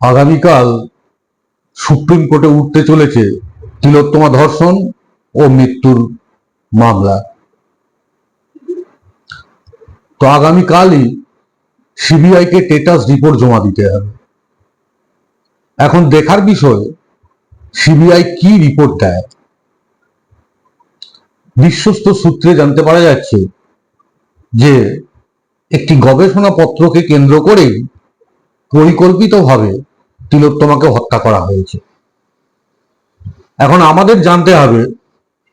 আগামীকাল সুপ্রিম কোর্টে উঠতে চলেছে তিলোত্তমা ধর্ষণ ও মৃত্যুর মামলা। তো আগামীকালই সিবিআই কে স্ট্যাটাস রিপোর্ট জমা দিতে হবে। এখন দেখার বিষয় সিবিআই কি রিপোর্ট দেয়। বিশ্বস্ত সূত্রে জানতে পারা যাচ্ছে যে একটি গবেষণা পত্রকে কেন্দ্র করেই পরিকল্পিতভাবে তিলোত্তমাকে হত্যা করা হয়েছে। এখন আমাদের জানতে হবে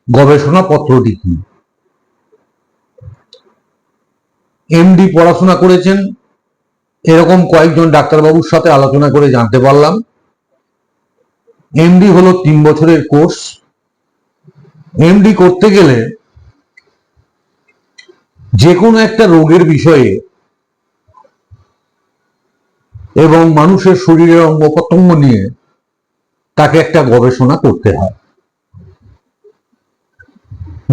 গবেষণা পত্রটি কি। এমডি পড়াশোনা করেছেন এরকম কয়েকজন ডাক্তারবাবুর সাথে আলোচনা করে জানতে পারলাম এমডি হলো 3 বছরের কোর্স। এমডি করতে গেলে যে কোনো একটা রোগের বিষয়ে এবং মানুষের শরীরের অঙ্গ প্রত্যঙ্গ নিয়ে তাকে একটা গবেষণা করতে হয়।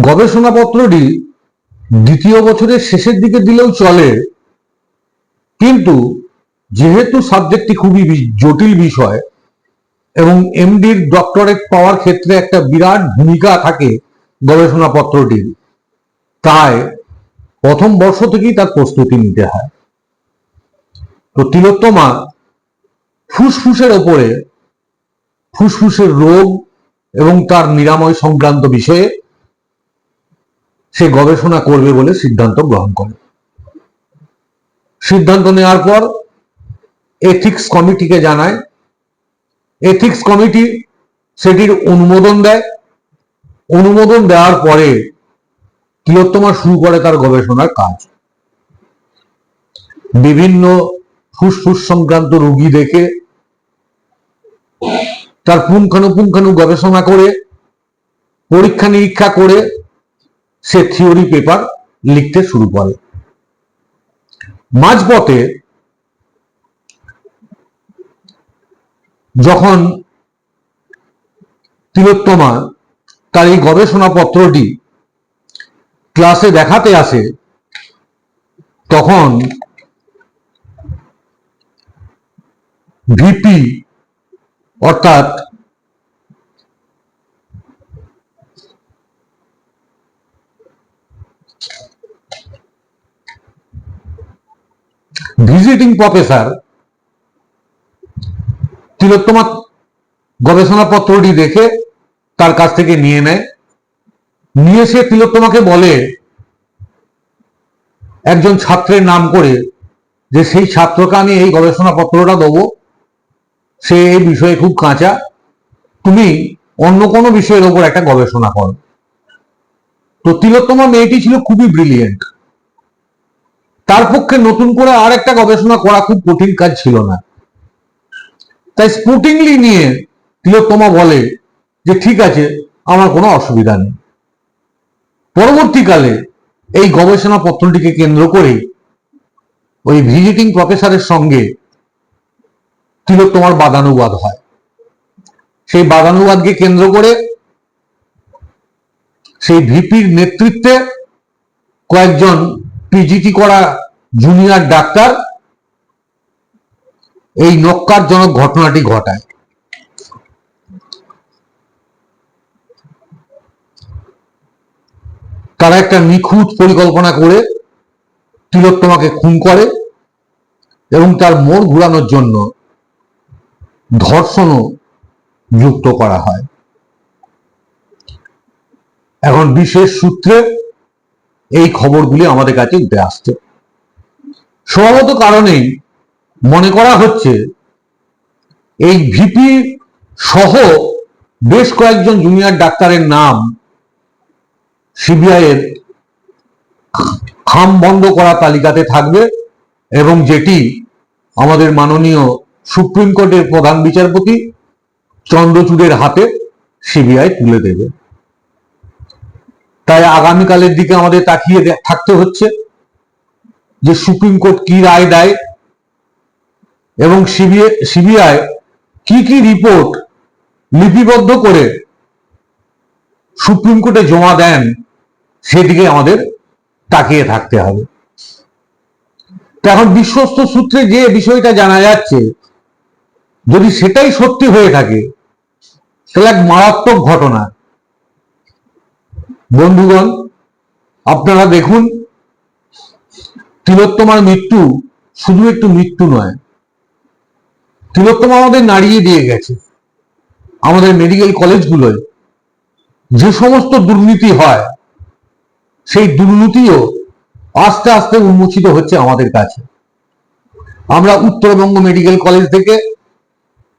গবেষণাপত্রটি 2য় বছরের শেষের দিকে দিলেও চলে, কিন্তু যেহেতু সাবজেক্টটি খুবই জটিল বিষয় এবং এমডির ডক্টরেট পাওয়ার ক্ষেত্রে একটা বিরাট ভূমিকা থাকে গবেষণাপত্রটির, তাই প্রথম বর্ষ থেকেই তার প্রস্তুতি নিতে হয়। তো তিলোত্তমা ফুসফুসের ওপরে, ফুসফুসের রোগ এবং তার নিরাময় সংক্রান্ত বিষয়ে সে গবেষণা করবে বলে সিদ্ধান্ত গ্রহণ করে। সিদ্ধান্ত নেওয়ার পর এথিক্স কমিটিকে জানায়। এথিক্স কমিটি সেটির অনুমোদন দেয়। অনুমোদন দেওয়ার পরে তিলোত্তমা শুরু করে তার গবেষণার কাজ। বিভিন্ন ফুসফুস সংক্রান্ত রোগী দেখে তার পুঙ্খানুপুঙ্খানু গবেষণা করে পরীক্ষা নিরীক্ষা করে সে থিওরি পেপার লিখতে শুরু করে। মাঝপথে যখন তিলোত্তমা তার এই গবেষণাপত্রটি ক্লাসে দেখাতে আসে, তখন ভিপি অর্থাৎ ভিজিটিং প্রফেসর তিলোত্তমা গবেষণাপত্রটি দেখে তার কাছ থেকে নিয়ে নেয়। নিয়ে সে তিলোত্তমাকে বলে একজন ছাত্রের নাম করে যে সেই ছাত্রকে আমি এই গবেষণাপত্রটা দেবো, সে এই বিষয়ে খুব কাঁচা, তুমি অন্য কোনো বিষয়ের ওপর একটা গবেষণা করো। তো তিলোত্তমা মেয়েটি ছিল খুবই ব্রিলিয়েন্ট, তার পক্ষে নতুন করে আর একটা গবেষণা করা খুব কঠিন কাজ ছিল না। তাই স্পুটিংলি নিয়ে তিলোত্তমা বলে যে ঠিক আছে, আমার কোনো অসুবিধা নেই। পরবর্তীকালে এই গবেষণা পত্রটিকে কেন্দ্র করে ওই ভিজিটিং প্রফেসরের সঙ্গে তিলোত্তমার বাদানুবাদ হয়। সেই বাদানুবাদকে কেন্দ্র করে সেই ভিপির নেতৃত্বে কয়েকজন পিজিটি করা জুনিয়র ডাক্তার এই নক্কারজনক ঘটনাটি ঘটায়। তারা একটা নিখুঁত পরিকল্পনা করে তিলোত্তমাকে খুন করে এবং তার মোড় ঘুরানোর জন্য ধর্ষণও যুক্ত করা হয়। এখন বিশেষ সূত্রে এই খবরগুলি আমাদের কাছে উঠে আসছে। স্বভাবত কারণেই মনে করা হচ্ছে এই ভিপি সহ বেশ কয়েকজন জুনিয়র ডাক্তারের নাম সিবিআই এর খাম বন্ধ করা তালিকাতে থাকবে এবং যেটি আমাদের মাননীয় সুপ্রিম কোর্টের প্রধান বিচারপতি চন্দ্রচূড়ের হাতে সিবিআই তুলে দেবে। তাই আগামীকালের দিকে আমাদের তাকিয়ে থাকতে হচ্ছে যে সুপ্রিম কোর্ট কি রায় দেয় এবং সিবিআই কি কি রিপোর্ট লিপিবদ্ধ করে সুপ্রিম কোর্টে জমা দেন, সেদিকে আমাদের তাকিয়ে থাকতে হবে। এখন বিশ্বস্ত সূত্রে যে বিষয়টা জানা যাচ্ছে যদি সেটাই সত্যি হয়ে থাকে তাহলে এক মারাত্মক ঘটনা। বন্ধুগণ, আপনারা দেখুন, তিলোত্তমার মৃত্যু শুধু একটু মৃত্যু নয়, তিলোত্তমা আমাদের নাড়িয়ে দিয়ে গেছে। আমাদের মেডিকেল কলেজগুলোয় যে সমস্ত দুর্নীতি হয়, সেই দুর্নীতিও আস্তে আস্তে উন্মোচিত হচ্ছে আমাদের কাছে। আমরা উত্তরবঙ্গ মেডিকেল কলেজ থেকে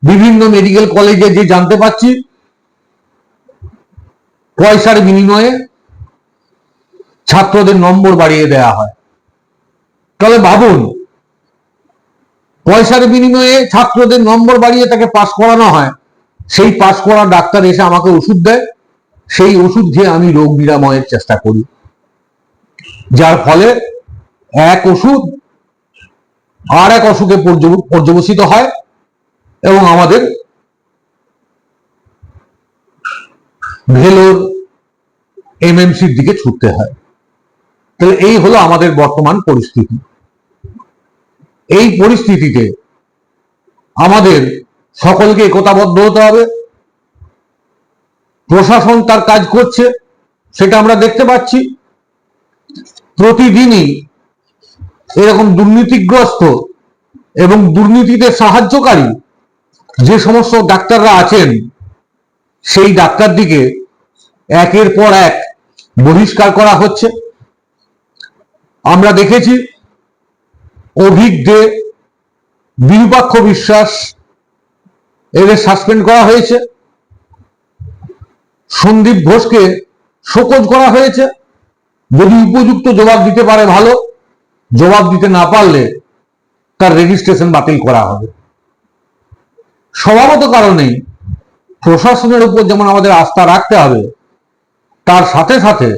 বিভিন্ন মেডিকেল কলেজে যে জানতে পারছি, পয়সার বিনিময়ে ছাত্রদের নম্বর বাড়িয়ে দেওয়া হয়। তাহলে ভাবুন, পয়সার বিনিময়ে ছাত্রদের নম্বর বাড়িয়ে তাকে পাস করানো হয়, সেই পাস করা ডাক্তার এসে আমাকে ওষুধ দেয়, সেই ওষুধ খেয়ে আমি রোগ নিরাময়ের চেষ্টা করি, যার ফলে এক ওষুধ আর এক অসুখে পর্যবসিত হয় এবং আমাদের ভেলোর এমএমসির দিকে ছুটতে হয়। তাহলে এই হলো আমাদের বর্তমান পরিস্থিতি। এই পরিস্থিতিতে আমাদের সকলকে একতাবদ্ধ হতে হবে। প্রশাসন তার কাজ করছে, সেটা আমরা দেখতে পাচ্ছি। প্রতিদিনই এরকম দুর্নীতিগ্রস্ত এবং দুর্নীতিতে সাহায্যকারী যে সমস্ত ডাক্তাররা আছেন, সেই ডাক্তারদিকে একের পর এক বহিষ্কার করা হচ্ছে। আমরা দেখেছি অভিক দে, বিরূপাক্ষ বিশ্বাস, এদের সাসপেন্ড করা হয়েছে। সন্দীপ ঘোষকে শোকজ করা হয়েছে। যদি উপযুক্ত জবাব দিতে পারে ভালো, জবাব দিতে না পারলে তার রেজিস্ট্রেশন বাতিল করা হবে। স্বভাবত কারণেই প্রশাসনের উপর যেমন আমাদের আস্থা রাখতে হবে, তার সাথে সাথে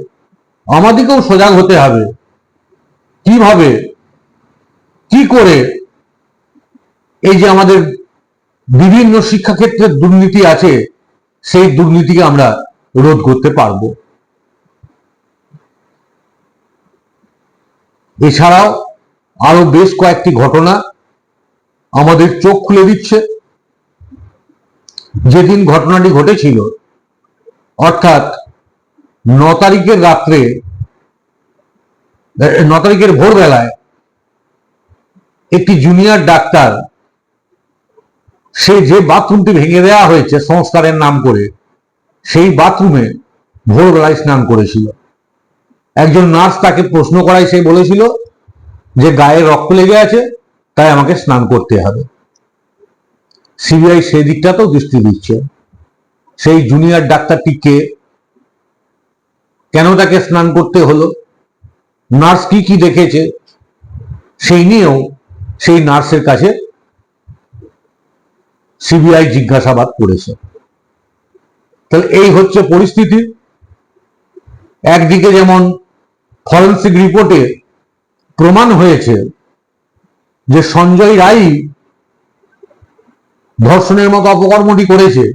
আমাদেরকেও সজাগ হতে হবে কিভাবে কি করে এই যে আমাদের বিভিন্ন শিক্ষাক্ষেত্রে দুর্নীতি আছে, সেই দুর্নীতিকে আমরা রোধ করতে পারবো। এছাড়াও আরো বেশ কয়েকটি ঘটনা আমাদের চোখ খুলে দিচ্ছে। যেদিন ঘটনাটি ঘটেছিল, অর্থাৎ 9 তারিখের রাত্রে, 9 তারিখের ভোরবেলায় একটি জুনিয়র ডাক্তার, সে যে বাথরুমটি ভেঙে দেওয়া হয়েছে সংস্কারের নাম করে, সেই বাথরুমে ভোরবেলায় স্নান করেছিল। একজন নার্স তাকে প্রশ্ন করায় সে বলেছিল যে গায়ে রক্ত লেগে আছে, তাই আমাকে স্নান করতে হবে। সিবিআই সেই দিকটাতেও দৃষ্টি দিচ্ছে। সেই জুনিয়র ডাক্তারটি কে, কেন তাকে স্নান করতে হলো, নার্স কি কি দেখেছে, সেই নিয়েও সেই নার্সের কাছে সিবিআই জিজ্ঞাসাবাদ করেছে। তাহলে এই হচ্ছে পরিস্থিতি। একদিকে যেমন ফরেন্সিক রিপোর্টে প্রমাণ হয়েছে যে সঞ্জয় রায় ধর্ষণের মতো অপকর্মটি করেছে,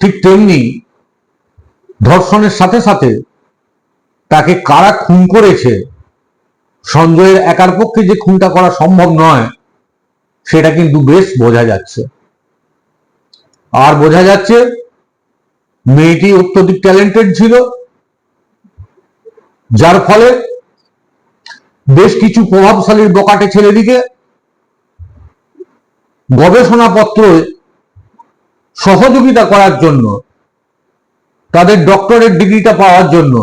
ঠিক তেমনি ধর্ষণের সাথে সাথে তাকে কারা খুন করেছে, সঞ্জয়ের একার পক্ষে যে খুনটা করা সম্ভব নয়, সেটা কিন্তু বেশ বোঝা যাচ্ছে। আর বোঝা যাচ্ছে মেয়েটি অত্যধিক ট্যালেন্টেড ছিল, যার ফলে বেশ কিছু প্রভাবশালী বকাটে ছেলেদিকে গবেষণাপত্র সহযোগিতা করার জন্য, তাদের ডক্টরেট ডিগ্রিটা পাওয়ার জন্য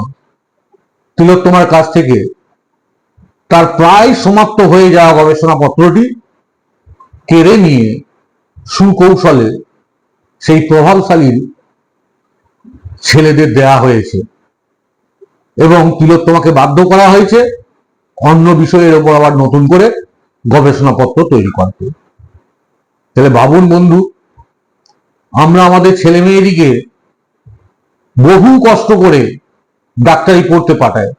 তিলোত্তমার কাছ থেকে তার প্রায় সমাপ্ত হয়ে যাওয়া গবেষণাপত্রটি কেড়ে নিয়ে সুকৌশলে সেই প্রভাবশালী ছেলেদের দেয়া হয়েছে এবং তিলোত্তমাকে বাধ্য করা হয়েছে অন্য বিষয়ের উপর আবার নতুন করে গবেষণাপত্র তৈরি করতে। তাহলে ভাবুন বন্ধু, আমরা আমাদের ছেলে মেয়েদিকে বহু কষ্ট করে ডাক্তারি পড়তে পাঠাই,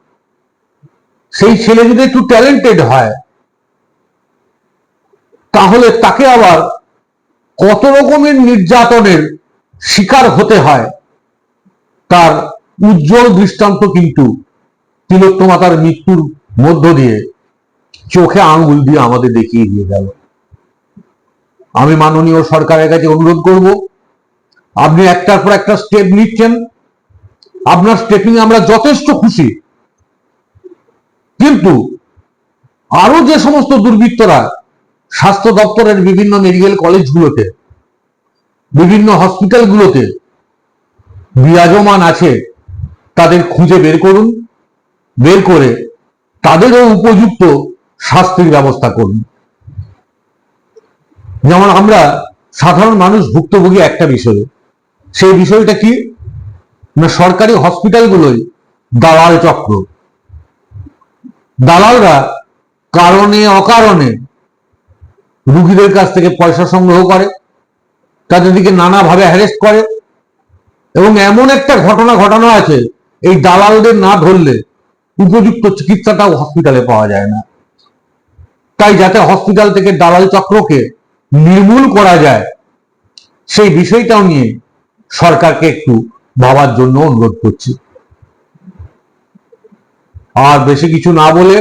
সেই ছেলে যদি একটু ট্যালেন্টেড হয়, তাহলে তাকে আবার কত রকমের নির্যাতনের শিকার হতে হয়, তার উজ্জ্বল দৃষ্টান্ত কিন্তু তিলোত্তমা তার মৃত্যুর মধ্য দিয়ে চোখে আঙ্গুল দিয়ে আমাদের দেখিয়ে দিয়ে গেল। আমি মাননীয় সরকারের কাছে অনুরোধ করব, আপনি একটার পর একটা স্টেপ নিচ্ছেন, আপনার স্টেপিং আমরা যথেষ্ট খুশি, কিন্তু আরো যে সমস্ত দুর্বৃত্তরা স্বাস্থ্য দপ্তরের বিভিন্ন মেডিকেল কলেজগুলোতে, বিভিন্ন হসপিটালগুলোতে বিরাজমান আছে, তাদের খুঁজে বের করুন, বের করে তাদেরও উপযুক্ত শাস্তির ব্যবস্থা করুন। যেমন আমরা সাধারণ মানুষ ভুক্তভোগী একটা বিষয়ে, সেই বিষয়টা কি না, সরকারি হসপিটালগুলোই দালাল চক্র। দালালরা কারণে অকারণে রুগীদের কাছ থেকে পয়সা সংগ্রহ করে, তাদেরকে নানাভাবে হ্যারেস্ট করে, এবং এমন একটা ঘটনা ঘটানো আছে, এই দালালদের না ধরলে উপযুক্ত চিকিৎসাটাও হসপিটালে পাওয়া যায় না। তাই যাতে হসপিটাল থেকে দালাল চক্রকে নির্মূল করা যায়, সেই বিষয়টাও নিয়ে সরকারকে একটু ভাবার জন্য অনুরোধ করছি। আর বেশি কিছু না বলে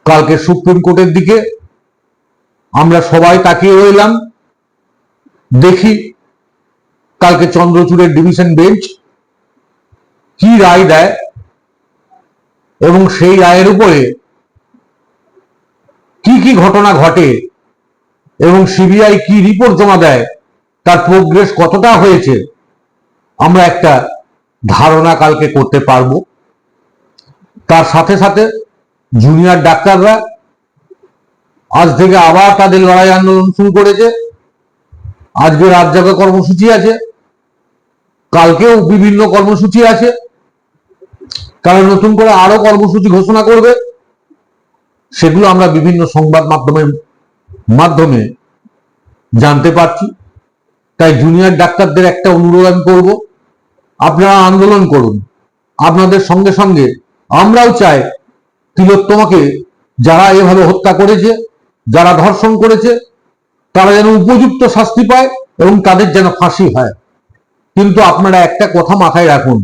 কালকে সুপ্রিম কোর্টের দিকে আমরা সবাই তাকিয়ে রইলাম, দেখি কালকে চন্দ্রচূড়ের ডিভিশন বেঞ্চ কি রায় দেয়, এবং সেই রায়ের উপরে কি কি ঘটনা ঘটে এবং সিবিআই কি রিপোর্ট জমা দেয়, তার প্রোগ্রেস কতটা হয়েছে, আমরা একটা ধারণা কালকে করতে পারবো। তার সাথে সাথে জুনিয়র ডাক্তাররা আজ থেকে আবার তাদের লড়াই আন্দোলন শুরু করেছে। আজকে রাত জাগা কর্মসূচি আছে, কালকেও বিভিন্ন কর্মসূচি আছে, তারা নতুন করে আরো কর্মসূচি ঘোষণা করবে, সেগুলো আমরা বিভিন্ন সংবাদ মাধ্যমে জানতে পারছি। তাই জুনিয়র ডাক্তারদের একটা অনুরোধ আমি করব, আপনারা আন্দোলন করুন, আপনাদের সঙ্গে সঙ্গে আমরাও চাই তিলোত্তমাকে যারা এভাবে হত্যা করেছে, যারা ধর্ষণ করেছে, তারা যেন উপযুক্ত শাস্তি পায় এবং তাদের যেন ফাঁসি হয়। কিন্তু আপনারা একটা কথা মাথায় রাখুন,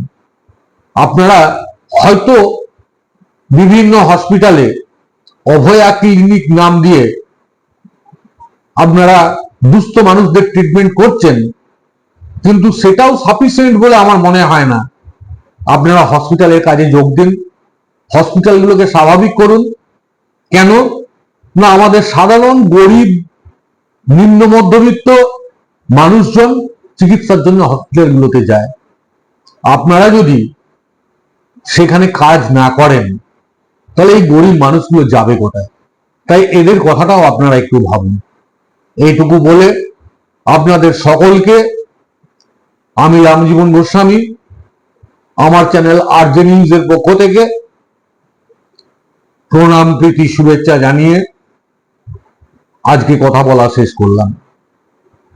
আপনারা হয়তো বিভিন্ন হসপিটালে অভয়া ক্লিনিক নাম দিয়ে আপনারা দুস্থ মানুষদের ট্রিটমেন্ট করছেন, কিন্তু সেটাও সাফিসিয়েন্ট বলে আমার মনে হয় না। আপনারা হসপিটালের কাজে যোগ দিন, হসপিটালগুলোকে স্বাভাবিক করুন। কেন না, আমাদের সাধারণ গরিব নিম্ন মধ্যবিত্ত মানুষজন চিকিৎসার জন্য হসপিটালগুলোতে যায়। আপনারা যদি সেখানে কাজ না করেন, তাহলে এই গরিব মানুষগুলো যাবে কোথায়? তাই এদের কথাটাও আপনারা একটু ভাবুন। এইটুকু বলে আপনাদের সকলকে আমি রামজীবন গোস্বামী আমার চ্যানেল আরজে নিউজের পক্ষ থেকে প্রণাম, প্রীতি, শুভেচ্ছা জানিয়ে আজকে কথা বলা শেষ করলাম।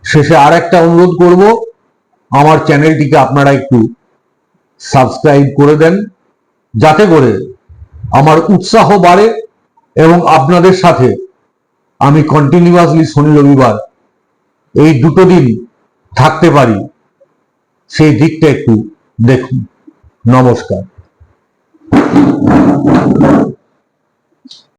শেষে আর একটা অনুরোধ করব, আমার চ্যানেলটিকে আপনারা একটু সাবস্ক্রাইব করে দেন, যাতে করে আমার উৎসাহ বাড়ে এবং আপনাদের সাথে আমি কন্টিনিউয়াসলি শনি রবিবার এই দুটো দিন থাকতে পারি, সেই দিকটা একটু দেখুন। নমস্কার।